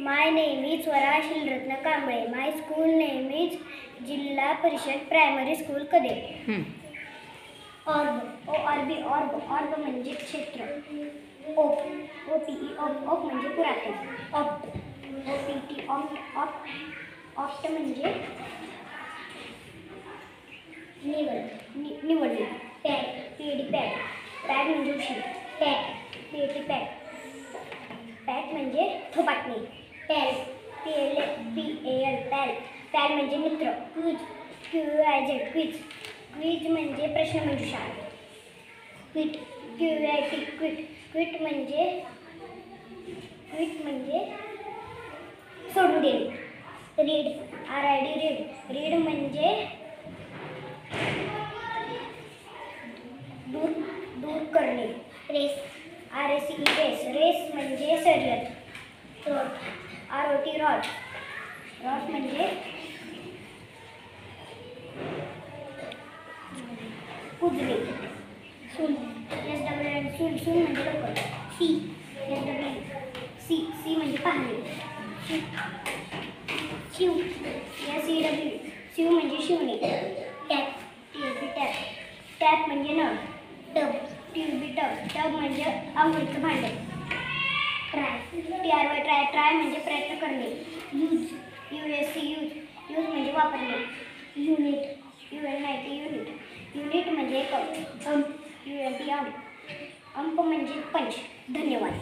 My name is Swara Shilratna Kamble. My school name is Jilla Parishad Primary School Kade. Orb, O-R-B, orb म्हणजे क्षेत्र. Op, O-P-E, op म्हणजे पुरातन. Opt, O-P-T, opt म्हणजे निवडले. Pad, P-A-D, pad म्हणजे उशीर. पॅट, P-A-T, पॅट म्हणजे थोपाटणे. पॅल, P-A-L, पॅल म्हणजे मित्र. क्विज, Q-U-I-Z, क्विज म्हणजे प्रश्नमंजुषा. क्विट, Q-U-I-T, क्विट म्हणजे सोडून देणे. रीड, R-I-D, रीड म्हणजे दूर करणे. रेस, R-A-C-E, रेस म्हणजे शर्यत. रॉट, R-O-T, रॉट म्हणजे कुजणे. सून, S-W-N, सून म्हणजे लवकर. सी म्हणजे पाहणे. शिव, S-E-W, शिव म्हणजे शिवणे. टॅप, T-A-P, टॅप म्हणजे नळ. टब, T-U-B, टब म्हणजे आंघोळीचं भांडे. ट्राय, T-R-Y, ट्राय म्हणजे प्रयत्न करणे. यूज, U-S-E, यूज म्हणजे वापरणे. युनिट, U-N-I-T, युनिट म्हणजे एकक. अंप, U-M-P, अंप म्हणजे पंच. धन्यवाद.